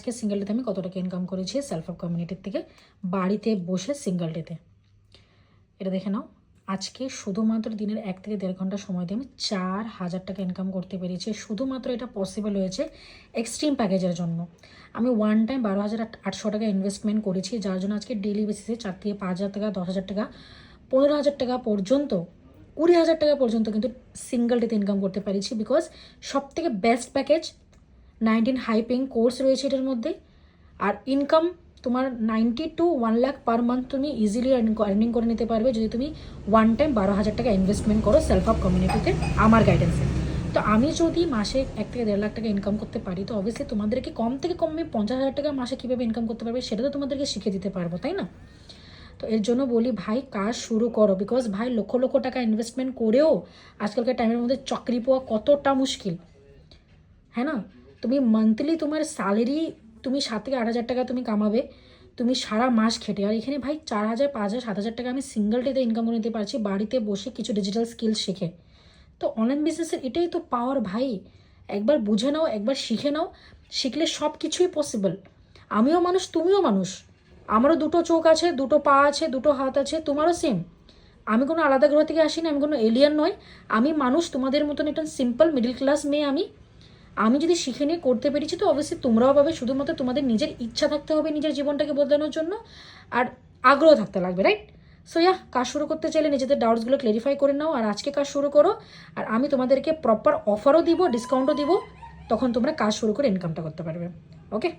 আজকে সিঙ্গেল ডেতে আমি কত টাকা ইনকাম করেছি সেলফ হেল্প কমিউনিটির থেকে বাড়িতে বসে সিঙ্গেল ডেতে। এটা দেখে নাও, আজকে শুধুমাত্র দিনের 1 থেকে 1.5 ঘন্টা সময় দিয়ে আমি 4,000 টাকা ইনকাম করতে পেরেছি। শুধুমাত্র এটা পসিবল হয়েছে এক্সট্রিম প্যাকেজের জন্য। আমি ওয়ান টাইম 12,800 টাকা ইনভেস্টমেন্ট করেছি, যার জন্য আজকে ডেলি বেসিসে 4 থেকে 5,000 টাকা, 10,000 টাকা, 15,000 টাকা পর্যন্ত, 20,000 টাকা পর্যন্ত কিন্তু সিঙ্গেল ডেতে ইনকাম করতে পেরেছি। বিকজ সব থেকে best package, 19 high paying course রয়েছে এটার মধ্যে। আর ইনকাম তোমার 90 to 1 লাখ পার মান্থ তুমি ইজিলি আর্নিং করে নিতে পারবে যদি তুমি ওয়ান টাইম 12,000 টাকা ইনভেস্টমেন্ট করো সেলফ হেল্প কমিউনিটিতে আমার গাইডেন্সে। তো আমি যদি মাসে 1 থেকে 1.5 লাখ টাকা ইনকাম করতে পারি, তো অবভিয়াসলি তোমাদেরকে কম থেকে কম আমি 50,000 টাকা মাসে কীভাবে ইনকাম করতে পারবে সেটা তো তোমাদেরকে শিখিয়ে দিতে পারবো, তাই না? তো এর জন্য বলি ভাই কাজ শুরু করো। বিকজ ভাই লক্ষ লক্ষ টাকা ইনভেস্টমেন্ট করেও আজকালকার টাইমের মধ্যে চাকরি পাওয়া কতটা মুশকিল, হ্যাঁ না? তুমি মান্থলি তোমার স্যালারি তুমি 7 থেকে 8,000 টাকা তুমি কামাবে, তুমি সারা মাস খেটে। আর এখানে ভাই 4,000, 5,000, 7,000 টাকা আমি সিঙ্গেল ডেতে ইনকাম করে নিতে পারছি বাড়িতে বসে কিছু ডিজিটাল স্কিল শিখে। তো অনলাইন বিজনেসের এটাই তো পাওয়ার ভাই। একবার বুঝে নাও, একবার শিখে নাও, শিখলে সব কিছুই পসিবল। আমিও মানুষ, তুমিও মানুষ, আমারও দুটো চোখ আছে, দুটো পা আছে, দুটো হাত আছে, তোমারও সেম। আমি কোনো আলাদা গ্রহ থেকে আসিনি, আমি কোনো এলিয়ান নয়। আমি মানুষ, তোমাদের মতন একটা সিম্পল মিডল ক্লাস মেয়ে। আমি যদি শিখে নিয়ে করতে পেরেছি, তো অবশ্যই তোমরাও পাবে। শুধুমাত্র তোমাদের নিজের ইচ্ছা থাকতে হবে নিজের জীবনটাকে বদলানোর জন্য, আর আগ্রহ থাকতে লাগবে, রাইট? সো কাজ শুরু করতে চাইলে নিজেদের ডাউটসগুলো ক্লিয়ারিফাই করে নাও আর আজকে কাজ শুরু করো। আর আমি তোমাদেরকে প্রপার অফারও দিব, ডিসকাউন্টও দিব, তখন তোমরা কাজ শুরু করে ইনকামটা করতে পারবে। ওকে।